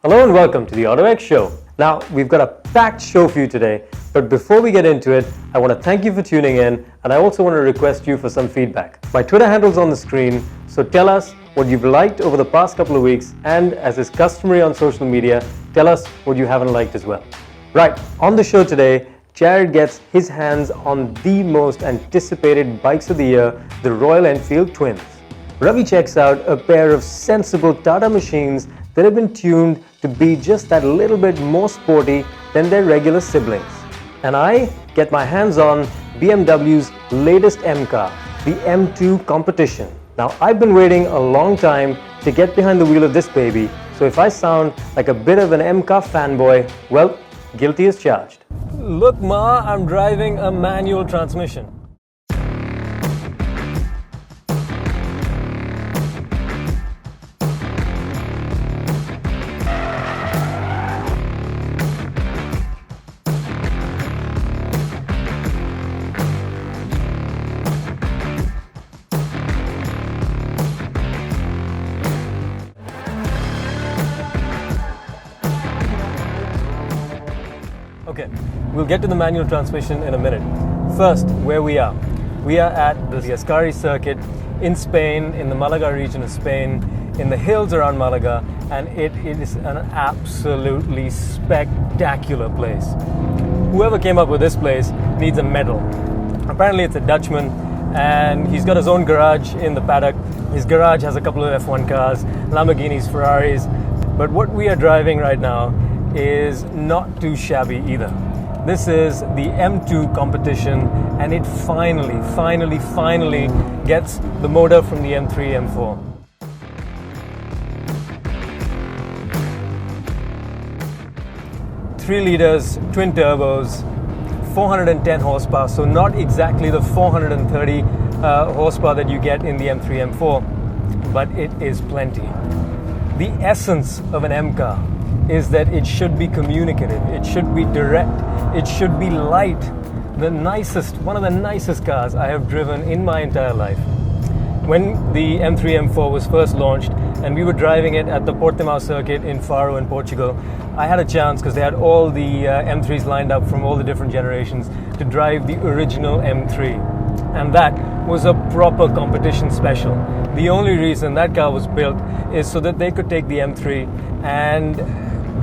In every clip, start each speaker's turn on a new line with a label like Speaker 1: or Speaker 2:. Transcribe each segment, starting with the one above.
Speaker 1: Hello and welcome to the autoX show. Now, we've got a packed show for you today, but before we get into it, I want to thank you for tuning in, and I also want to request you for some feedback. My Twitter handle's on the screen, so tell us what you've liked over the past couple of weeks, and as is customary on social media, tell us what you haven't liked as well. Right, on the show today, Jared gets his hands on the most anticipated bikes of the year, the Royal Enfield Twins. Ravi checks out a pair of sensible Tata machines that have been tuned to be just that little bit more sporty than their regular siblings. And I get my hands on BMW's latest M car, the M2 Competition. Now, I've been waiting a long time to get behind the wheel of this baby, so if I sound like a bit of an M car fanboy, well, guilty as charged. Look, Ma, I'm driving a manual transmission. Okay, we'll get to the manual transmission in a minute. First, where we are. We are at the Ascari circuit in Spain, in the Malaga region of Spain, in the hills around Malaga, and it is an absolutely spectacular place. Whoever came up with this place needs a medal. Apparently it's a Dutchman, and he's got his own garage in the paddock. His garage has a couple of F1 cars, Lamborghinis, Ferraris, but what we are driving right now is not too shabby either. This is the M2 Competition, and it finally gets the motor from the M3, M4. Three liters, twin turbos, 410 horsepower, so not exactly the 430 horsepower that you get in the M3, M4, but it is plenty. The essence of an M car is that it should be communicative, it should be direct, it should be light. One of the nicest cars I have driven in my entire life. When the M3, M4 was first launched and we were driving it at the Portimao circuit in Faro in Portugal, I had a chance, because they had all the M3s lined up from all the different generations, to drive the original M3. And that was a proper competition special. The only reason that car was built is so that they could take the M3 and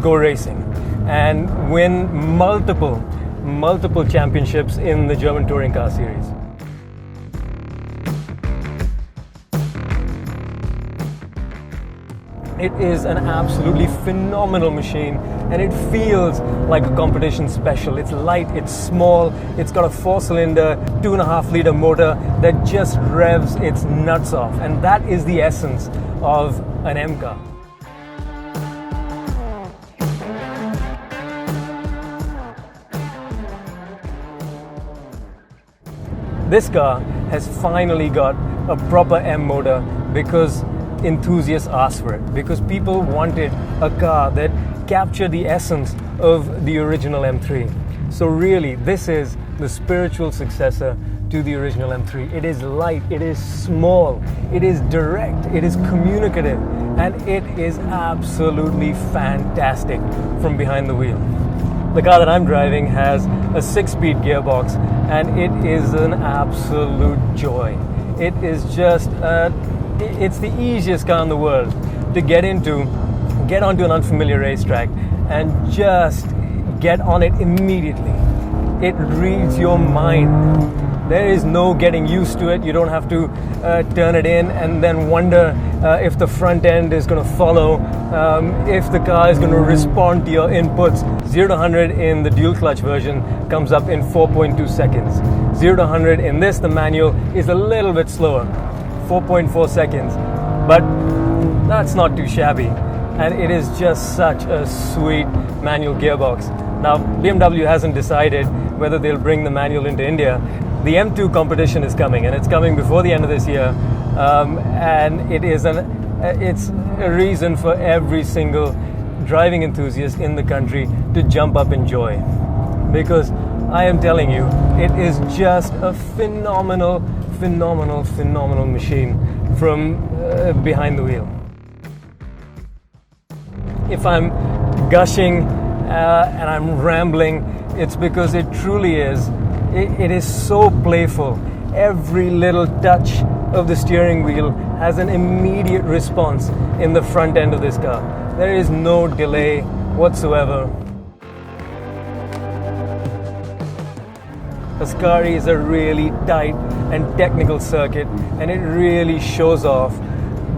Speaker 1: go racing and win multiple championships in the German Touring Car Series. It is an absolutely phenomenal machine, and it feels like a competition special. It's light, it's small, it's got a 4-cylinder, 2.5 liter motor that just revs its nuts off, and that is the essence of an M car. This car has finally got a proper M motor because enthusiasts asked for it, because people wanted a car that captured the essence of the original M3. So really, this is the spiritual successor to the original M3. It is light, it is small, it is direct, it is communicative, and it is absolutely fantastic from behind the wheel. The car that I'm driving has a 6-speed gearbox, and it is an absolute joy. It is just, it's the easiest car in the world to get onto an unfamiliar racetrack and just get on it immediately. It reads your mind. There is no getting used to it. You don't have to turn it in and then wonder if the front end is going to follow, if the car is going to respond to your inputs. 0 to 100 in the dual clutch version comes up in 4.2 seconds. 0 to 100 in this, the manual, is a little bit slower, 4.4 seconds. But that's not too shabby. And it is just such a sweet manual gearbox. Now, BMW hasn't decided whether they'll bring the manual into India. The M2 Competition is coming, and it's coming before the end of this year, and it's a reason for every single driving enthusiast in the country to jump up in joy, because I am telling you, it is just a phenomenal machine from behind the wheel. If I'm gushing and I'm rambling, it's because it truly is. It is so playful. Every little touch of the steering wheel has an immediate response in the front end of this car. There is no delay whatsoever. Ascari is a really tight and technical circuit, and it really shows off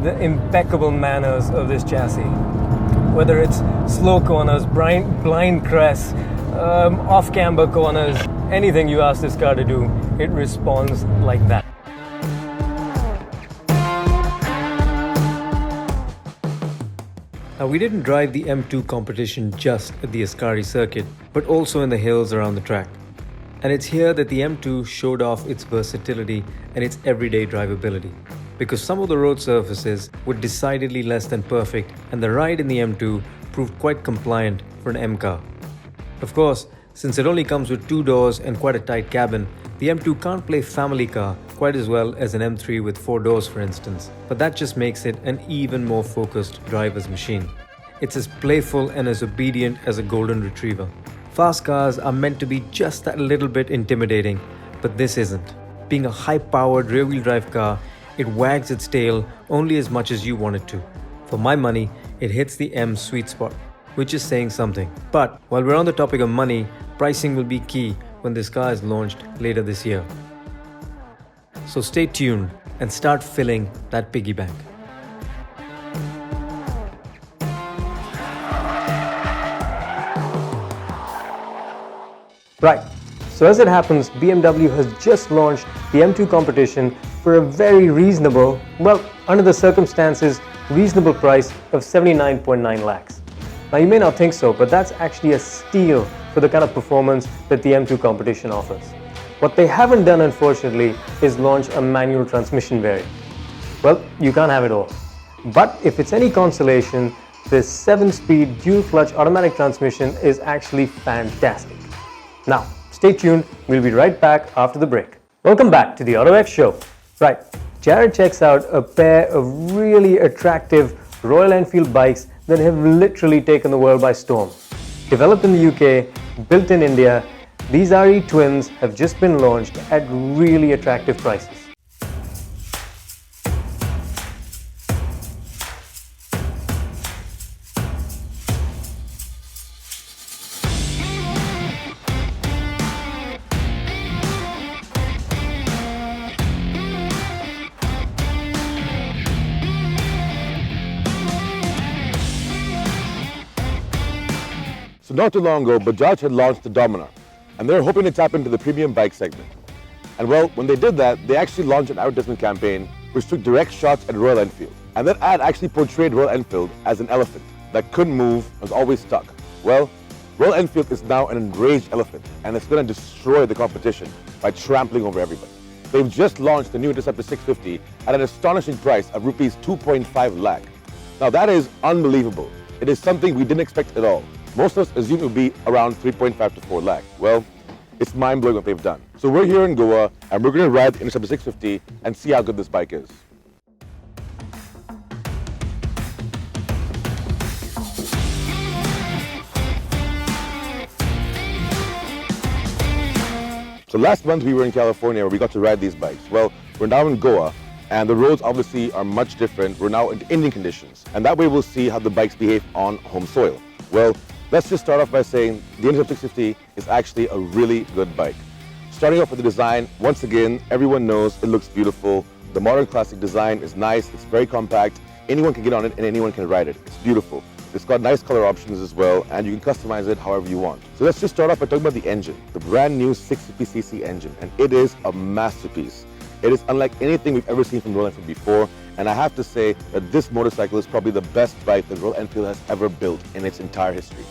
Speaker 1: the impeccable manners of this chassis. Whether it's slow corners, blind crests, off-camber corners, anything you ask this car to do, it responds like that. Now, we didn't drive the M2 competition just at the Ascari circuit, but also in the hills around the track. And it's here that the M2 showed off its versatility and its everyday drivability. Because some of the road surfaces were decidedly less than perfect, and the ride in the M2 proved quite compliant for an M car. Of course, since it only comes with 2 doors and quite a tight cabin, the M2 can't play family car quite as well as an M3 with 4 doors, for instance. But that just makes it an even more focused driver's machine. It's as playful and as obedient as a golden retriever. Fast cars are meant to be just that little bit intimidating, but this isn't. Being a high-powered rear-wheel drive car, it wags its tail only as much as you want it to. For my money, it hits the M sweet spot, which is saying something. But while we're on the topic of money, pricing will be key when this car is launched later this year. So stay tuned and start filling that piggy bank. Right, so as it happens, BMW has just launched the M2 competition for a very reasonable, well, under the circumstances, reasonable price of 79.9 lakhs. Now you may not think so, but that's actually a steal for the kind of performance that the M2 competition offers. What they haven't done, unfortunately, is launch a manual transmission variant. Well, you can't have it all. But if it's any consolation, this 7-speed dual-clutch automatic transmission is actually fantastic. Now, stay tuned, we'll be right back after the break. Welcome back to the autoX show. Right, Jared checks out a pair of really attractive Royal Enfield bikes that have literally taken the world by storm. Developed in the UK, built in India, these RE twins have just been launched at really attractive prices.
Speaker 2: So not too long ago, Bajaj had launched the Dominar, and they were hoping to tap into the premium bike segment. And well, when they did that, they actually launched an advertisement campaign which took direct shots at Royal Enfield. And that ad actually portrayed Royal Enfield as an elephant that couldn't move and was always stuck. Well, Royal Enfield is now an enraged elephant, and it's going to destroy the competition by trampling over everybody. They've just launched the new Interceptor 650 at an astonishing price of rupees 2.5 lakh. Now that is unbelievable. It is something we didn't expect at all. Most of us assumed it would be around 3.5 to 4 lakh. Well, it's mind-blowing what they've done. So we're here in Goa, and we're going to ride the Interceptor 650 and see how good this bike is. So last month we were in California where we got to ride these bikes. Well, we're now in Goa, and the roads obviously are much different. We're now in Indian conditions, and that way we'll see how the bikes behave on home soil. Well, let's just start off by saying the Interceptor 650 is actually a really good bike. Starting off with the design, once again, everyone knows it looks beautiful. The modern classic design is nice, it's very compact. Anyone can get on it and anyone can ride it. It's beautiful. It's got nice color options as well, and you can customize it however you want. So let's just start off by talking about the engine, the brand new 650cc engine, and it is a masterpiece. It is unlike anything we've ever seen from Royal Enfield before, and I have to say that this motorcycle is probably the best bike that Royal Enfield has ever built in its entire history.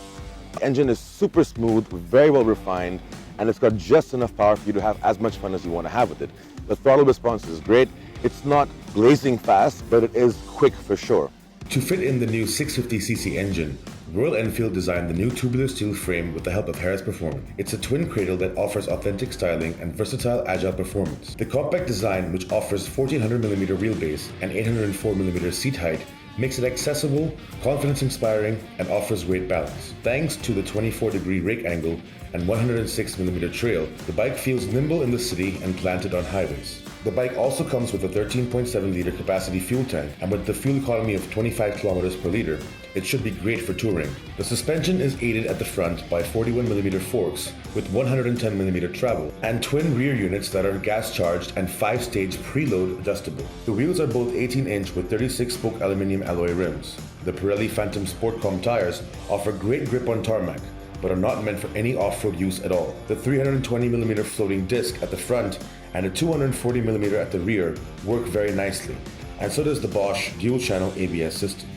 Speaker 2: The engine is super smooth, very well refined, and it's got just enough power for you to have as much fun as you want to have with it. The throttle response is great. It's not blazing fast, but it is quick for sure.
Speaker 3: To fit in the new 650cc engine, Royal Enfield designed the new tubular steel frame with the help of Harris Performance. It's a twin cradle that offers authentic styling and versatile, agile performance. The compact design, which offers 1400mm wheelbase and 804mm seat height, makes it accessible, confidence-inspiring, and offers great balance. Thanks to the 24-degree rake angle and 106mm trail, the bike feels nimble in the city and planted on highways. The bike also comes with a 13.7-liter capacity fuel tank, and with the fuel economy of 25 kilometers per liter, it should be great for touring. The suspension is aided at the front by 41mm forks with 110mm travel, and twin rear units that are gas-charged and 5-stage preload adjustable. The wheels are both 18-inch with 36-spoke aluminum alloy rims. The Pirelli Phantom Sportcom tires offer great grip on tarmac, but are not meant for any off-road use at all. The 320mm floating disc at the front and a 240mm at the rear work very nicely, and so does the Bosch dual-channel ABS system.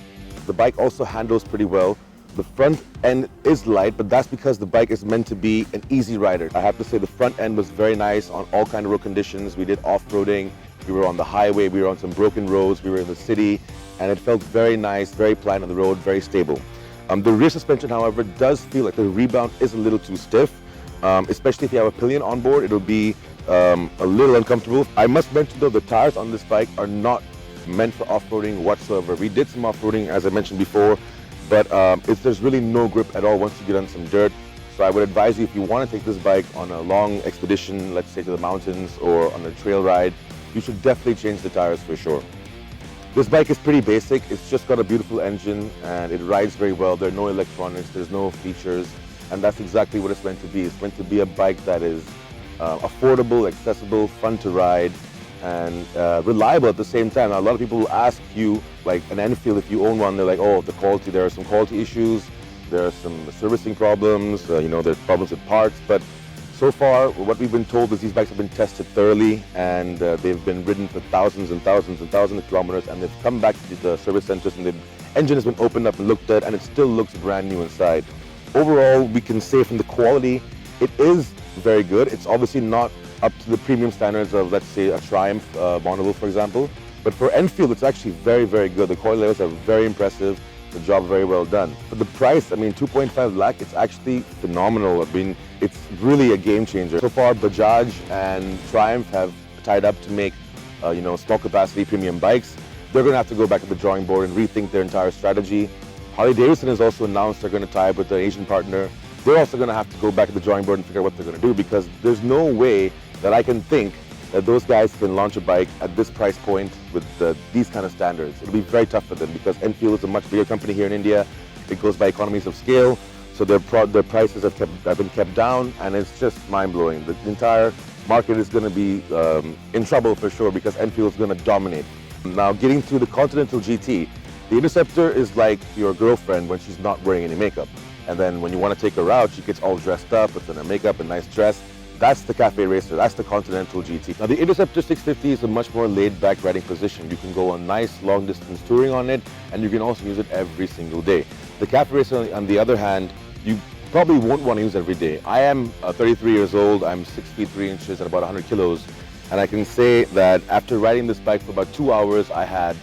Speaker 2: The bike also handles pretty well. The front end is light, but that's because the bike is meant to be an easy rider. I have to say the front end was very nice on all kind of road conditions. We did off-roading, we were on the highway, we were on some broken roads, we were in the city, and it felt very nice, very pliant on the road, very stable. The rear suspension, however, does feel like the rebound is a little too stiff, especially if you have a pillion on board. It'll be a little uncomfortable. I must mention though, the tires on this bike are not meant for off-roading whatsoever. We did some off-roading, as I mentioned before, but there's really no grip at all once you get on some dirt. So I would advise you, if you want to take this bike on a long expedition, let's say to the mountains or on a trail ride, you should definitely change the tires for sure. This bike is pretty basic. It's just got a beautiful engine and it rides very well. There are no electronics, there's no features, and that's exactly what it's meant to be. It's meant to be a bike that is affordable, accessible, fun to ride, and reliable at the same time. Now, a lot of people will ask you, like an Enfield, if you own one, they're like, oh, the quality, there are some quality issues, there are some servicing problems, there's problems with parts, but so far, what we've been told is these bikes have been tested thoroughly, and they've been ridden for thousands and thousands and thousands of kilometers, and they've come back to the service centers and the engine has been opened up and looked at, and it still looks brand new inside. Overall, we can say from the quality, it is very good. It's obviously not up to the premium standards of, let's say, a Triumph Bonneville, for example, but for Enfield, it's actually very, very good. The quality levels are very impressive. The job very well done. For the price, 2.5 lakh, it's actually phenomenal. It's really a game changer. So far, Bajaj and Triumph have tied up to make, small capacity premium bikes. They're going to have to go back to the drawing board and rethink their entire strategy. Harley-Davidson has also announced they're going to tie up with their Asian partner. They're also going to have to go back to the drawing board and figure out what they're going to do, because there's no way that I can think that those guys can launch a bike at this price point with these kind of standards. It'll be very tough for them because Enfield is a much bigger company here in India. It goes by economies of scale, so their prices have been kept down, and it's just mind-blowing. The entire market is going to be in trouble for sure because Enfield is going to dominate. Now, getting to the Continental GT, the Interceptor is like your girlfriend when she's not wearing any makeup. And then when you want to take her out, she gets all dressed up, puts on her makeup, a nice dress. That's the cafe racer, that's the Continental GT. Now the Interceptor 650 is a much more laid-back riding position. You can go on nice long-distance touring on it, and you can also use it every single day. The cafe racer, on the other hand, you probably won't want to use every day. I am 33 years old, I'm 6 feet 3 inches and about 100 kilos, and I can say that after riding this bike for about 2 hours, I had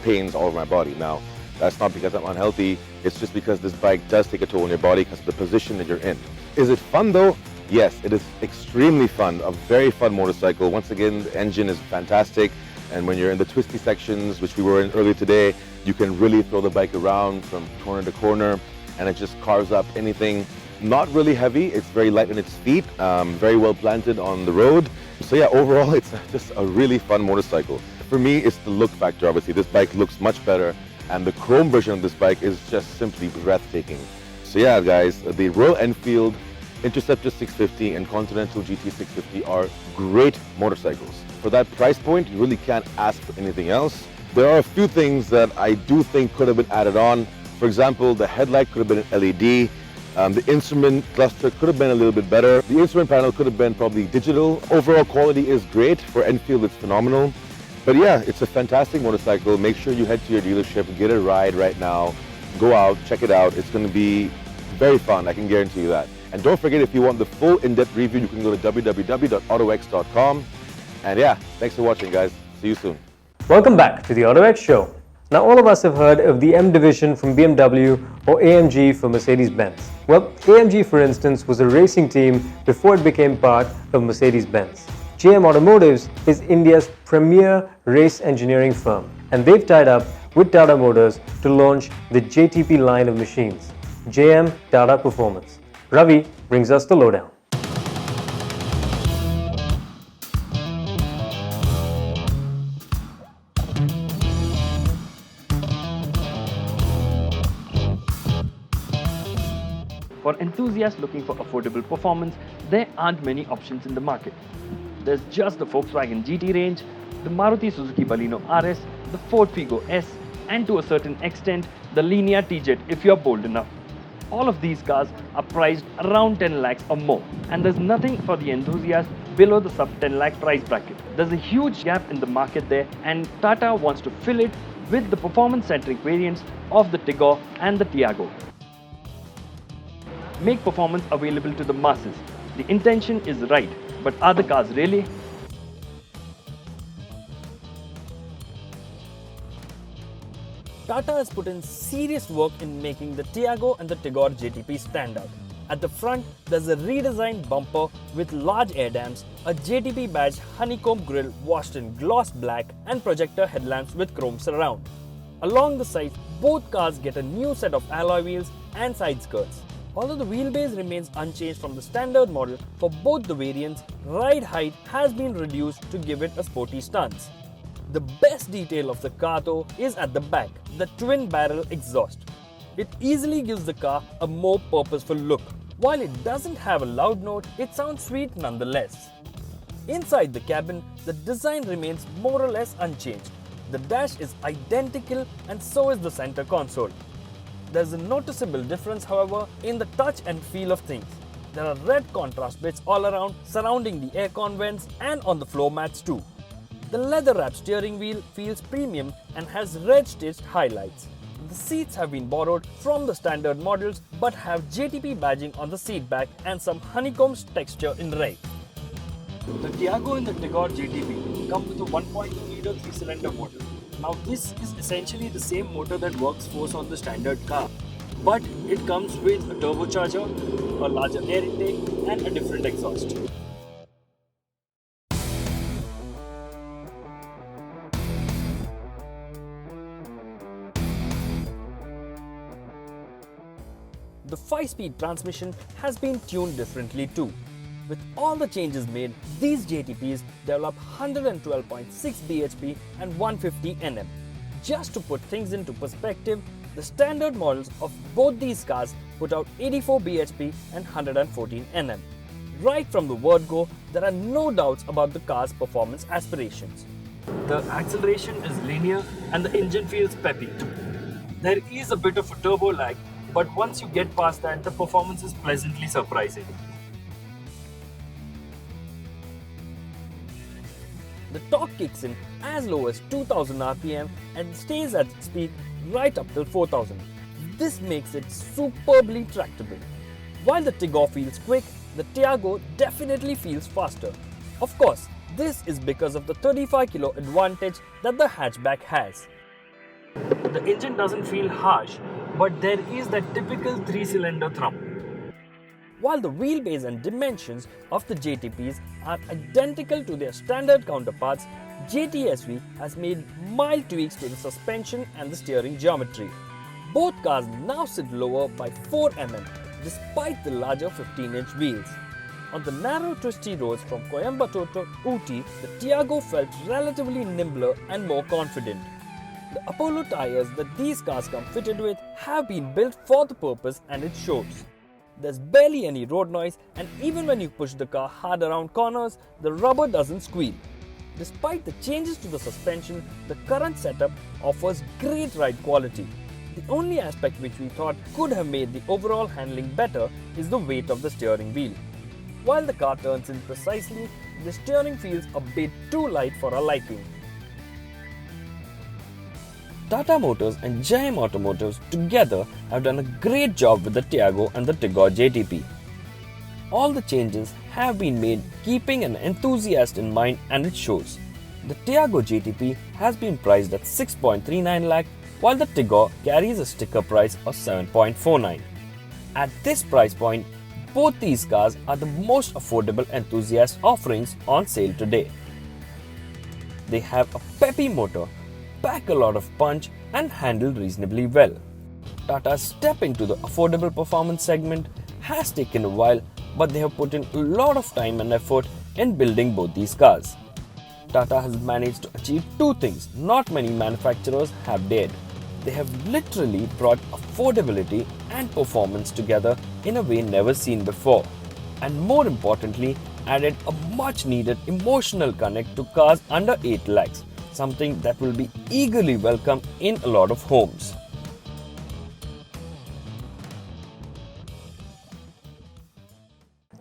Speaker 2: pains all over my body. Now, that's not because I'm unhealthy, it's just because this bike does take a toll on your body because of the position that you're in. Is it fun though? Yes, it is extremely fun, a very fun motorcycle. Once again, the engine is fantastic, and when you're in the twisty sections, which we were in earlier today, you can really throw the bike around from corner to corner, and it just carves up anything. Not really heavy, it's very light on its feet, very well planted on the road. So yeah, overall, it's just a really fun motorcycle. For me, it's the look factor, obviously. This bike looks much better, and the chrome version of this bike is just simply breathtaking. So yeah, guys, the Royal Enfield Interceptor 650 and Continental GT 650 are great motorcycles. For that price point, you really can't ask for anything else. There are a few things that I do think could have been added on. For example, the headlight could have been an LED. The instrument cluster could have been a little bit better. The instrument panel could have been probably digital. Overall quality is great. For Enfield, it's phenomenal. But yeah, it's a fantastic motorcycle. Make sure you head to your dealership, get a ride right now. Go out, check it out. It's going to be very fun, I can guarantee you that. And don't forget, if you want the full in-depth review, you can go to www.autox.com. And yeah, thanks for watching, guys. See you soon.
Speaker 1: Welcome back to the autoX show. Now, all of us have heard of the M division from BMW or AMG for Mercedes-Benz. Well, AMG, for instance, was a racing team before it became part of Mercedes-Benz. JM Automotives is India's premier race engineering firm, and they've tied up with Tata Motors to launch the JTP line of machines, JM Tata Performance. Ravi brings us the lowdown.
Speaker 4: For enthusiasts looking for affordable performance, there aren't many options in the market. There's just the Volkswagen GT range, the Maruti Suzuki Baleno RS, the Ford Figo S, and to a certain extent, the Linea TJ if you're bold enough. All of these cars are priced around 10 lakhs or more, and there's nothing for the enthusiast below the sub 10 lakh price bracket. There's a huge gap in the market there, and Tata wants to fill it with the performance-centric variants of the Tigor and the Tiago. Make performance available to the masses. The intention is right, but are the cars really?
Speaker 5: Tata has put in serious work in making the Tiago and the Tigor JTP stand out. At the front, there's a redesigned bumper with large air dams, a JTP badge honeycomb grille washed in gloss black, and projector headlamps with chrome surround. Along the sides, both cars get a new set of alloy wheels and side skirts. Although the wheelbase remains unchanged from the standard model, for both the variants, ride height has been reduced to give it a sporty stance. The best detail of the car though is at the back, the twin barrel exhaust. It easily gives the car a more purposeful look. While it doesn't have a loud note, it sounds sweet nonetheless. Inside the cabin, the design remains more or less unchanged. The dash is identical and so is the center console. There's a noticeable difference, however, in the touch and feel of things. There are red contrast bits all around, surrounding the aircon vents and on the floor mats too. The leather-wrapped steering wheel feels premium and has red stitched highlights. The seats have been borrowed from the standard models but have JTP badging on the seat back and some honeycomb texture in right.
Speaker 4: The Tiago and the Tigor JTP come with a 1.2-litre 3-cylinder motor. Now this is essentially the same motor that works force on the standard car, but it comes with a turbocharger, a larger air intake and a different exhaust.
Speaker 5: The 5-speed transmission has been tuned differently too. With all the changes made, these JTPs develop 112.6 bhp and 150 Nm. Just to put things into perspective, the standard models of both these cars put out 84 bhp and 114 Nm. Right from the word go, there are no doubts about the car's performance aspirations.
Speaker 4: The acceleration is linear and the engine feels peppy too. There is a bit of a turbo lag, but once you get past that, the performance is pleasantly surprising.
Speaker 5: The torque kicks in as low as 2000 rpm and stays at its peak right up till 4000. This makes it superbly tractable. While the Tigor feels quick, the Tiago definitely feels faster. Of course, this is because of the 35 kilo advantage that the hatchback has.
Speaker 4: The engine doesn't feel harsh, but there is that typical 3-cylinder thrum.
Speaker 5: While the wheelbase and dimensions of the JTPs are identical to their standard counterparts, JTSV has made mild tweaks to the suspension and the steering geometry. Both cars now sit lower by 4 mm despite the larger 15-inch wheels. On the narrow twisty roads from Coimbatore to Ooty, the Tiago felt relatively nimbler and more confident. The Apollo tyres that these cars come fitted with have been built for the purpose and it shows. There's barely any road noise, and even when you push the car hard around corners, the rubber doesn't squeal. Despite the changes to the suspension, the current setup offers great ride quality. The only aspect which we thought could have made the overall handling better is the weight of the steering wheel. While the car turns in precisely, the steering feels a bit too light for our liking. Tata Motors and JM Automotive together have done a great job with the Tiago and the Tigor JTP. All the changes have been made keeping an enthusiast in mind and it shows. The Tiago JTP has been priced at 6.39 lakh while the Tigor carries a sticker price of 7.49. At this price point, both these cars are the most affordable enthusiast offerings on sale today. They have a peppy motor, pack a lot of punch and handled reasonably well. Tata's step into the affordable performance segment has taken a while, but they have put in a lot of time and effort in building both these cars. Tata has managed to achieve two things not many manufacturers have dared. They have literally brought affordability and performance together in a way never seen before, and more importantly, added a much needed emotional connect to cars under 8 lakhs, something that will be eagerly welcomed in a lot of homes.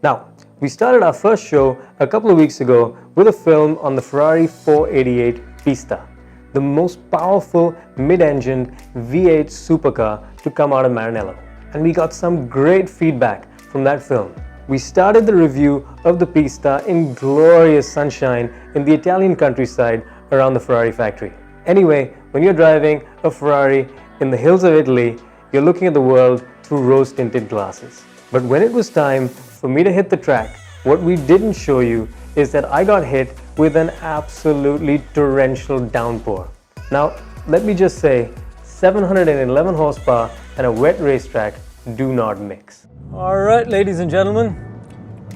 Speaker 1: Now, we started our first show a couple of weeks ago with a film on the Ferrari 488 Pista, the most powerful mid-engined V8 supercar to come out of Maranello. And we got some great feedback from that film. We started the review of the Pista in glorious sunshine in the Italian countryside around the Ferrari factory. Anyway, when you're driving a Ferrari in the hills of Italy, you're looking at the world through rose-tinted glasses. But when it was time for me to hit the track, what we didn't show you is that I got hit with an absolutely torrential downpour. Now, let me just say, 711 horsepower and a wet racetrack do not mix. Alright, ladies and gentlemen,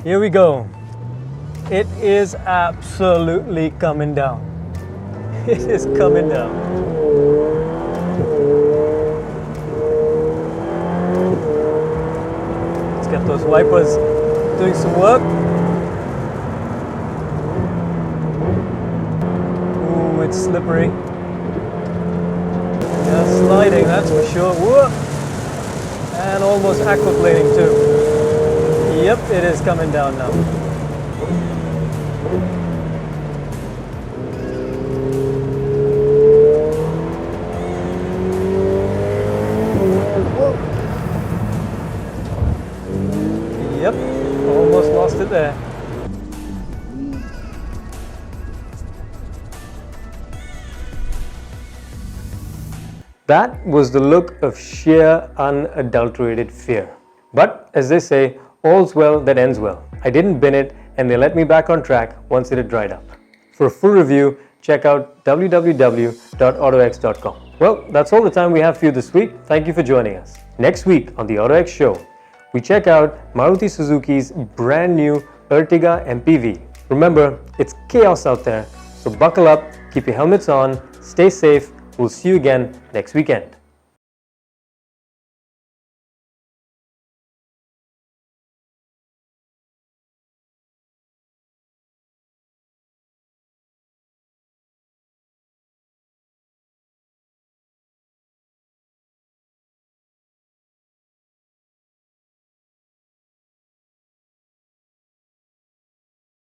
Speaker 1: here we go. It is absolutely coming down. It is coming down. Let's get those wipers doing some work. Ooh, it's slippery. Yeah, sliding, that's for sure. Whoa. And almost aquaplaning too. Yep, it is coming down now. Yep, almost lost it there. That was the look of sheer, unadulterated fear. But, as they say, all's well that ends well. I didn't bin it, and they let me back on track once it had dried up. For a full review, check out www.autox.com. Well, that's all the time we have for you this week. Thank you for joining us. Next week on the AutoX Show, we check out Maruti Suzuki's brand new Ertiga MPV. Remember, it's chaos out there, so buckle up, keep your helmets on, stay safe. We'll see you again next weekend.